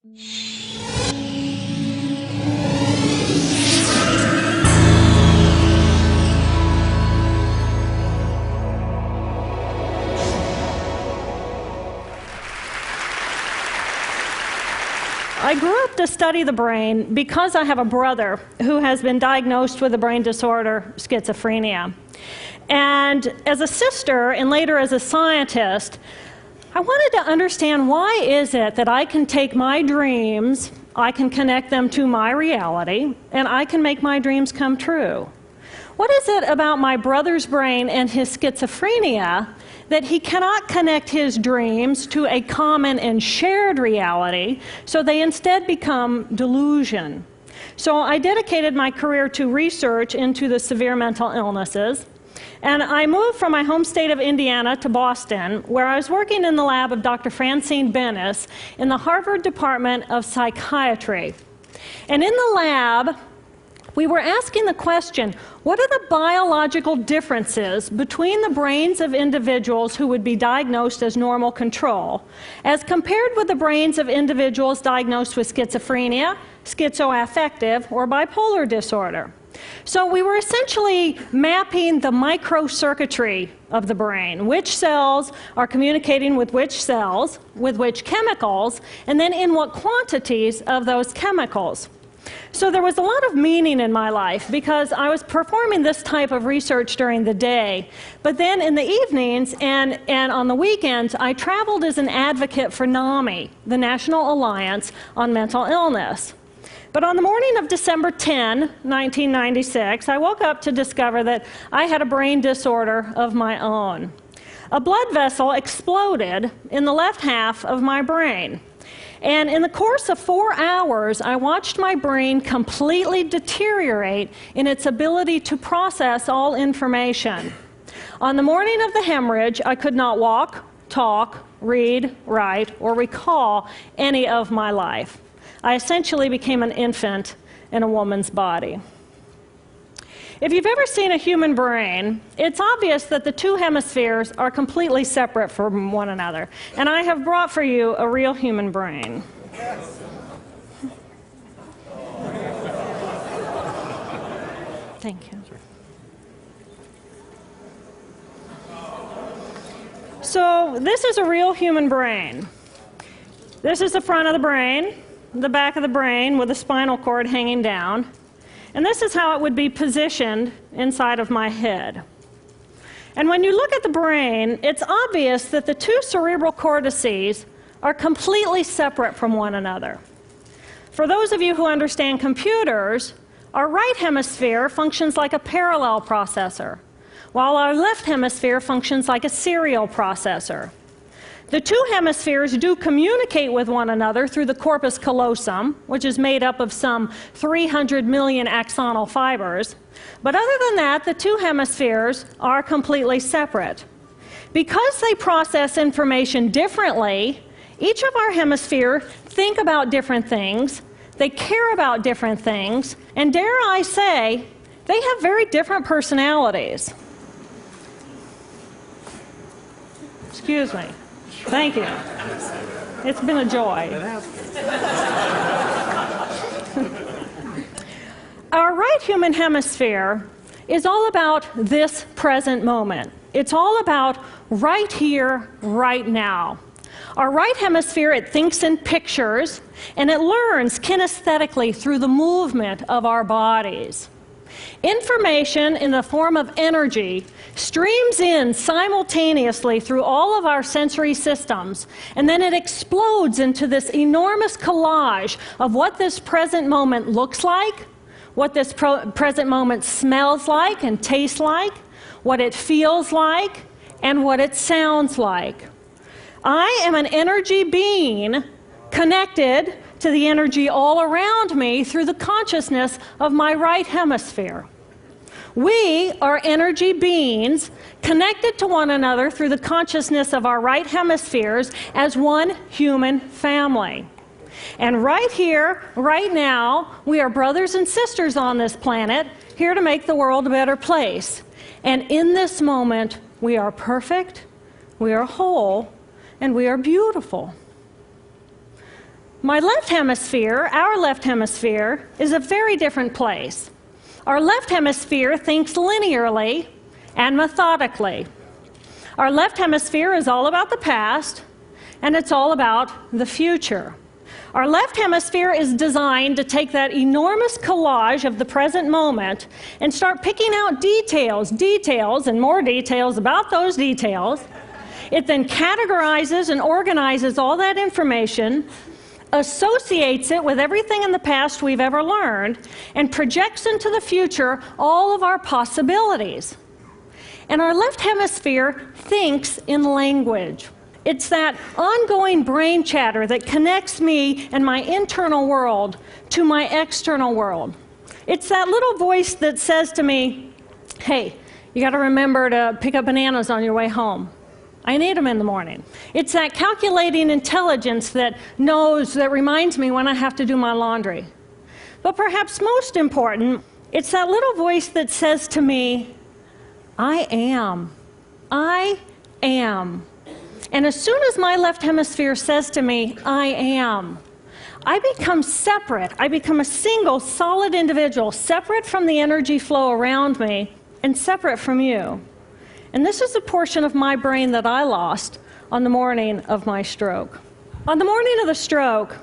I grew up to study the brain because I have a brother who has been diagnosed with a brain disorder, schizophrenia. And as a sister, and later as a scientist, I wanted to understand why is it that I can take my dreams, I can connect them to my reality, and I can make my dreams come true. What is it about my brother's brain and his schizophrenia that he cannot connect his dreams to a common and shared reality, so they instead become delusion? So I dedicated my career to research into the severe mental illnesses, and I moved from my home state of Indiana to Boston, where I was working in the lab of Dr. Francine Bennis in the Harvard Department of Psychiatry. And in the lab, we were asking the question, what are the biological differences between the brains of individuals who would be diagnosed as normal control, as compared with the brains of individuals diagnosed with schizophrenia, schizoaffective, or bipolar disorder? So we were essentially mapping the microcircuitry of the brain, which cells are communicating with which cells, with which chemicals, and then in what quantities of those chemicals. So there was a lot of meaning in my life because I was performing this type of research during the day. But then in the evenings and on the weekends, I traveled as an advocate for NAMI, the National Alliance on Mental Illness. But on the morning of December 10, 1996, I woke up to discover that I had a brain disorder of my own. A blood vessel exploded in the left half of my brain. And in the course of 4 hours, I watched my brain completely deteriorate in its ability to process all information. On the morning of the hemorrhage, I could not walk, talk, read, write, or recall any of my life. I essentially became an infant in a woman's body. If you've ever seen a human brain, it's obvious that the two hemispheres are completely separate from one another. And I have brought for you a real human brain. Thank you. So this is a real human brain. This is the front of the brain, the back of the brain with the spinal cord hanging down. And this is how it would be positioned inside of my head. And when you look at the brain, it's obvious that the two cerebral cortices are completely separate from one another. For those of you who understand computers, our right hemisphere functions like a parallel processor, while our left hemisphere functions like a serial processor. The two hemispheres do communicate with one another through the corpus callosum, which is made up of some 300 million axonal fibers. But other than that, the two hemispheres are completely separate. Because they process information differently, each of our hemispheres think about different things, they care about different things, and dare I say, they have very different personalities. Excuse me. Thank you. It's been a joy. Our right human hemisphere is all about this present moment. It's all about right here, right now. Our right hemisphere, it thinks in pictures, and it learns kinesthetically through the movement of our bodies. Information in the form of energy streams in simultaneously through all of our sensory systems, and then it explodes into this enormous collage of what this present moment looks like, what this present moment smells like and tastes like, what it feels like, and what it sounds like. I am an energy being connected to the energy all around me through the consciousness of my right hemisphere. We are energy beings connected to one another through the consciousness of our right hemispheres as one human family. And right here, right now, we are brothers and sisters on this planet, here to make the world a better place. And in this moment, we are perfect, we are whole, and we are beautiful. My left hemisphere, our left hemisphere, is a very different place. Our left hemisphere thinks linearly and methodically. Our left hemisphere is all about the past, and it's all about the future. Our left hemisphere is designed to take that enormous collage of the present moment and start picking out details, and more details about those details. It then categorizes and organizes all that information, associates it with everything in the past we've ever learned, and projects into the future all of our possibilities. And our left hemisphere thinks in language. It's that ongoing brain chatter that connects me and my internal world to my external world. It's that little voice that says to me, hey, you got to remember to pick up bananas on your way home. I need them in the morning. It's that calculating intelligence that reminds me when I have to do my laundry. But perhaps most important, it's that little voice that says to me, I am. I am. And as soon as my left hemisphere says to me, I am, I become separate. I become a single, solid individual, separate from the energy flow around me and separate from you. And this is a portion of my brain that I lost on the morning of my stroke. On the morning of the stroke,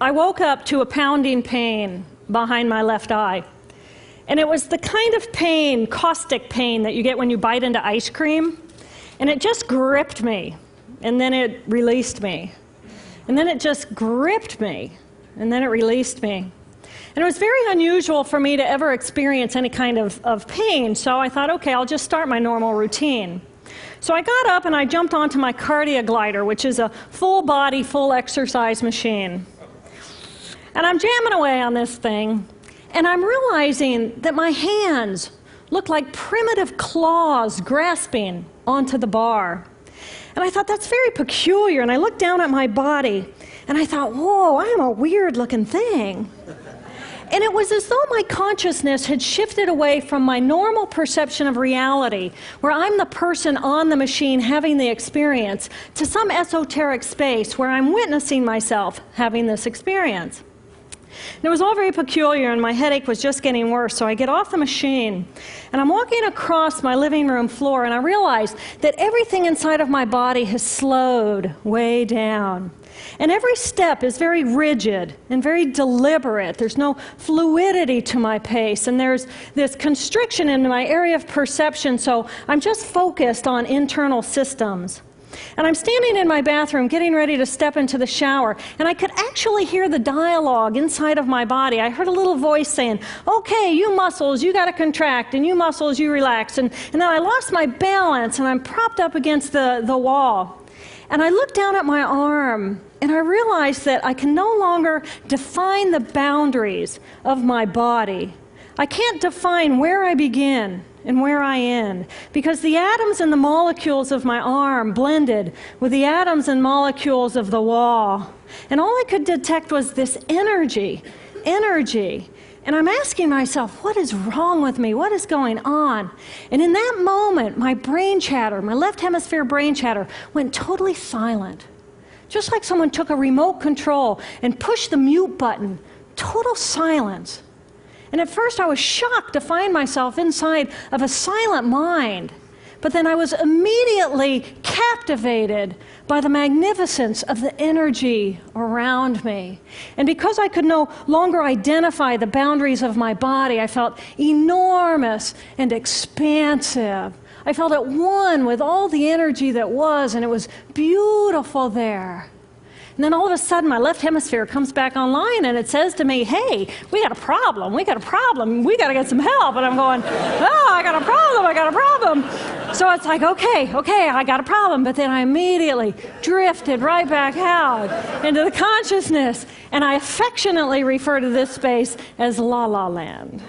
I woke up to a pounding pain behind my left eye. And it was the kind of pain, caustic pain, that you get when you bite into ice cream. And it just gripped me, and then it released me. And then it just gripped me, and then it released me. And it was very unusual for me to ever experience any kind of pain, so I thought, okay, I'll just start my normal routine. So I got up and I jumped onto my cardio glider, which is a full body, full exercise machine. And I'm jamming away on this thing, and I'm realizing that my hands look like primitive claws grasping onto the bar. And I thought, that's very peculiar. And I looked down at my body, and I thought, whoa, I'm a weird-looking thing. And it was as though my consciousness had shifted away from my normal perception of reality, where I'm the person on the machine having the experience, to some esoteric space where I'm witnessing myself having this experience. And it was all very peculiar, and my headache was just getting worse, so I get off the machine, and I'm walking across my living room floor, and I realize that everything inside of my body has slowed way down. And every step is very rigid and very deliberate. There's no fluidity to my pace, and there's this constriction in my area of perception, so I'm just focused on internal systems. And I'm standing in my bathroom getting ready to step into the shower, and I could actually hear the dialogue inside of my body. I heard a little voice saying, okay, you muscles, you got to contract, and you muscles, you relax. And then I lost my balance, and I'm propped up against the wall. And I looked down at my arm, and I realized that I can no longer define the boundaries of my body. I can't define where I begin and where I end, because the atoms and the molecules of my arm blended with the atoms and molecules of the wall. And all I could detect was this energy. And I'm asking myself, what is wrong with me? What is going on? And in that moment, my brain chatter, my left hemisphere brain chatter, went totally silent. Just like someone took a remote control and pushed the mute button. Total silence. And at first I was shocked to find myself inside of a silent mind. But then I was immediately captivated by the magnificence of the energy around me. And because I could no longer identify the boundaries of my body, I felt enormous and expansive. I felt at one with all the energy that was, and it was beautiful there. And then all of a sudden, my left hemisphere comes back online, and it says to me, hey, we got a problem, we got to get some help. And I'm going, oh, I got a problem. So it's like, okay, I got a problem. But then I immediately drifted right back out into the consciousness, and I affectionately refer to this space as La La Land.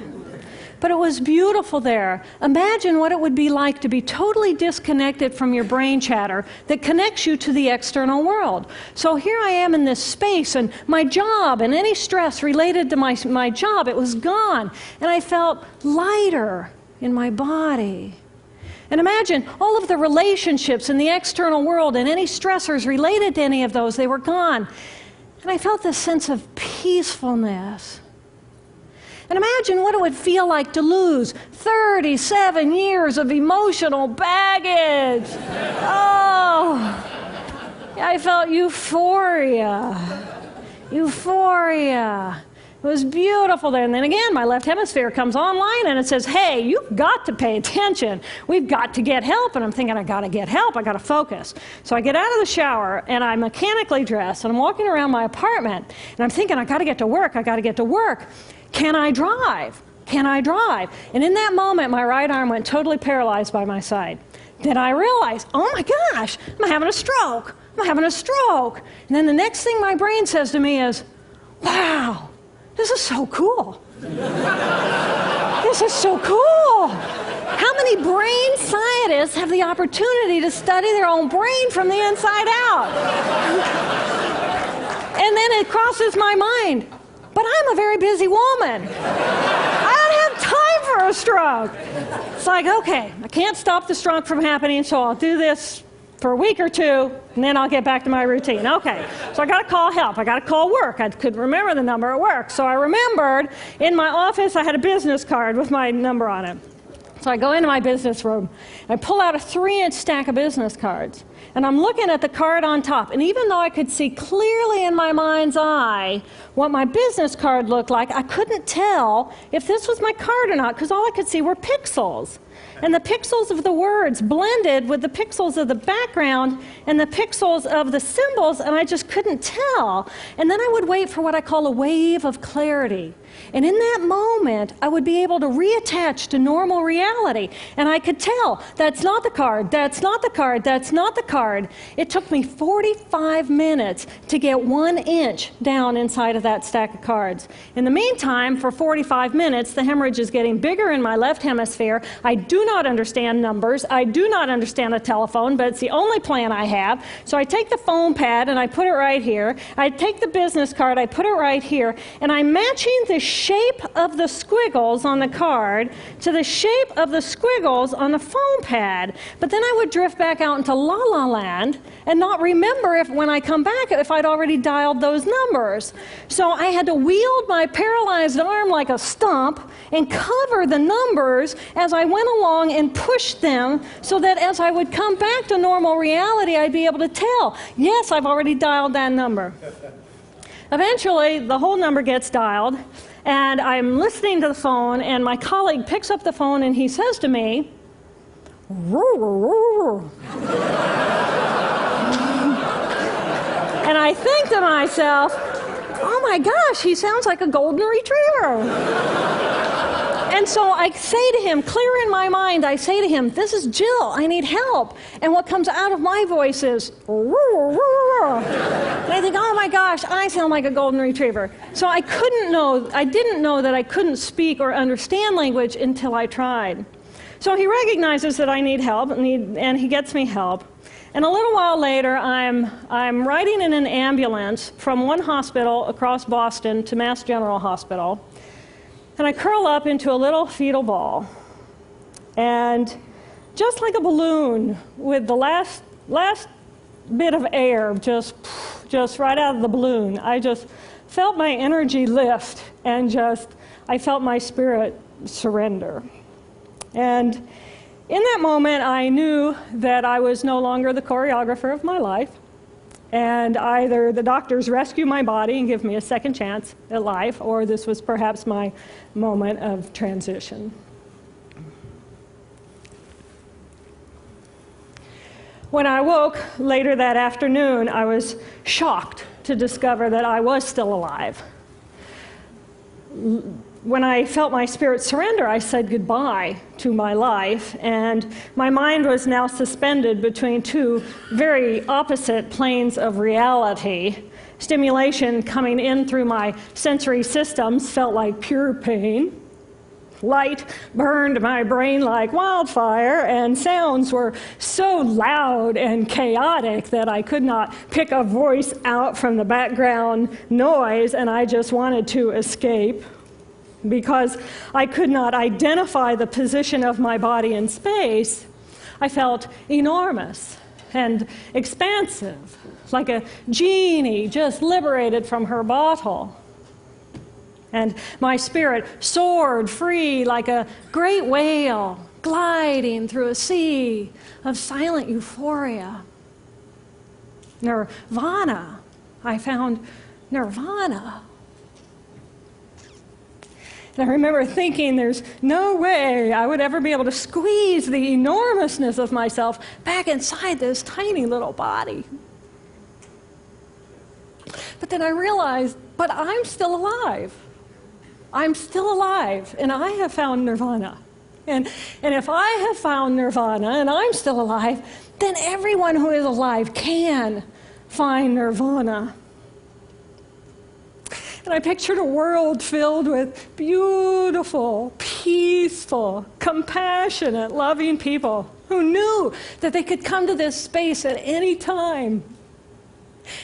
But it was beautiful there. Imagine what it would be like to be totally disconnected from your brain chatter that connects you to the external world. So here I am in this space, and my job and any stress related to my job, it was gone. And I felt lighter in my body. And imagine all of the relationships in the external world and any stressors related to any of those, they were gone. And I felt this sense of peacefulness. And imagine what it would feel like to lose 37 years of emotional baggage. Oh, I felt euphoria. Euphoria. It was beautiful there. And then again, my left hemisphere comes online and it says, hey, you've got to pay attention. We've got to get help. And I'm thinking, I got to get help. I got to focus. So I get out of the shower and I'm mechanically dressed and I'm walking around my apartment and I'm thinking, I got to get to work. I got to get to work. Can I drive? Can I drive? And in that moment, my right arm went totally paralyzed by my side. Then I realized, oh my gosh, I'm having a stroke. I'm having a stroke. And then the next thing my brain says to me is, wow, this is so cool. This is so cool. How many brain scientists have the opportunity to study their own brain from the inside out? And then it crosses my mind, but I'm a very busy woman. I don't have time for a stroke. It's like, okay, I can't stop the stroke from happening, so I'll do this for a week or two, and then I'll get back to my routine. Okay, so I got to call help. I got to call work. I couldn't remember the number at work. So I remembered in my office I had a business card with my number on it. So I go into my business room. I pull out a 3-inch stack of business cards. And I'm looking at the card on top. And even though I could see clearly in my mind's eye what my business card looked like, I couldn't tell if this was my card or not, because all I could see were pixels. And the pixels of the words blended with the pixels of the background and the pixels of the symbols, and I just couldn't tell. And then I would wait for what I call a wave of clarity. And in that moment, I would be able to reattach to normal reality. And I could tell, that's not the card, that's not the card, that's not the card. It took me 45 minutes to get 1 inch down inside of that stack of cards. In the meantime, for 45 minutes, the hemorrhage is getting bigger in my left hemisphere. I do not understand numbers. I do not understand a telephone, but it's the only plan I have. So I take the foam pad and I put it right here. I take the business card, I put it right here, and I'm matching the shape of the squiggles on the card to the shape of the squiggles on the foam pad. But then I would drift back out into la la land and not remember if when I come back if I'd already dialed those numbers. So I had to wield my paralyzed arm like a stump and cover the numbers as I went along and push them so that as I would come back to normal reality, I'd be able to tell, yes, I've already dialed that number. Eventually, the whole number gets dialed, and I'm listening to the phone, and my colleague picks up the phone, and he says to me, "Roo, roo, roo, roo." And I think to myself, oh my gosh, he sounds like a golden retriever. And so I say to him, clear in my mind, I say to him, this is Jill, I need help. And what comes out of my voice is, roo, roo, roo. And I think, oh my gosh, I sound like a golden retriever. So I didn't know that I couldn't speak or understand language until I tried. So he recognizes that I need help, and he gets me help. And a little while later, I'm riding in an ambulance from one hospital across Boston to Mass General Hospital. And I curl up into a little fetal ball. And just like a balloon, with the last bit of air just right out of the balloon, I just felt my energy lift, and I felt my spirit surrender. And in that moment, I knew that I was no longer the choreographer of my life, and either the doctors rescue my body and give me a second chance at life, or this was perhaps my moment of transition. When I woke later that afternoon, I was shocked to discover that I was still alive. When I felt my spirit surrender, I said goodbye to my life, and my mind was now suspended between two very opposite planes of reality. Stimulation coming in through my sensory systems felt like pure pain. Light burned my brain like wildfire, and sounds were so loud and chaotic that I could not pick a voice out from the background noise, and I just wanted to escape. Because I could not identify the position of my body in space, I felt enormous and expansive. like a genie just liberated from her bottle. And my spirit soared free like a great whale gliding through a sea of silent euphoria. Nirvana. I found nirvana. And I remember thinking there's no way I would ever be able to squeeze the enormousness of myself back inside this tiny little body. But then I realized, but I'm still alive. I'm still alive, and I have found nirvana. And if I have found nirvana and I'm still alive, then everyone who is alive can find nirvana. And I pictured a world filled with beautiful, peaceful, compassionate, loving people who knew that they could come to this space at any time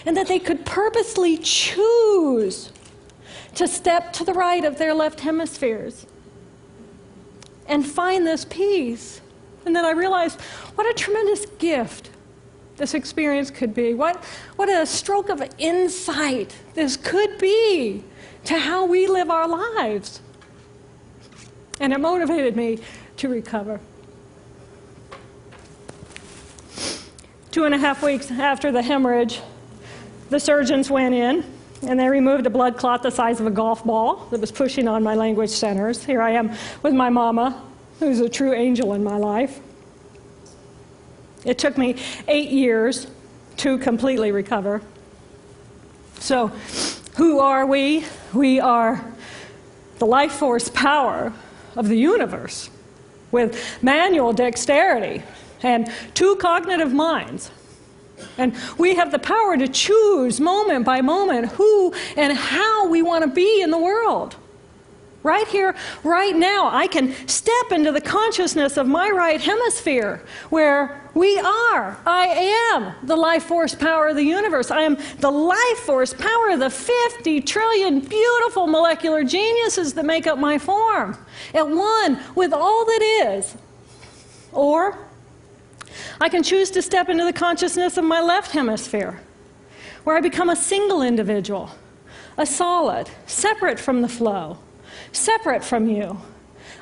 and that they could purposely choose to step to the right of their left hemispheres and find this peace. And then I realized what a tremendous gift this experience could be. What a stroke of insight this could be to how we live our lives. And it motivated me to recover. 2.5 weeks after the hemorrhage, the surgeons went in and they removed a blood clot the size of a golf ball that was pushing on my language centers. Here I am with my mama, who's a true angel in my life. It took me 8 years to completely recover. So, who are we? We are the life force power of the universe with manual dexterity and 2 cognitive minds. And we have the power to choose moment by moment who and how we want to be in the world. Right here, right now, I can step into the consciousness of my right hemisphere where I am the life force power of the universe. I am the life force power of the 50 trillion beautiful molecular geniuses that make up my form, at one with all that is. Or I can choose to step into the consciousness of my left hemisphere, where I become a single individual, a solid, separate from the flow, separate from you.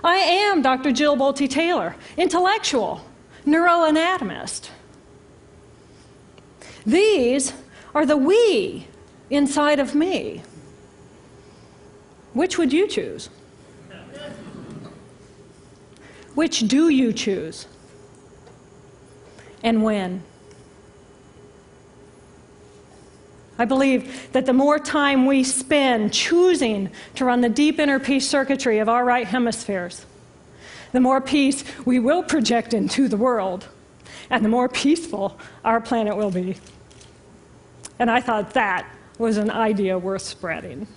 I am Dr. Jill Bolte Taylor, intellectual, neuroanatomist. These are the we inside of me. Which would you choose? Which do you choose? And when? I believe that the more time we spend choosing to run the deep inner peace circuitry of our right hemispheres, the more peace we will project into the world, and the more peaceful our planet will be. And I thought that was an idea worth spreading.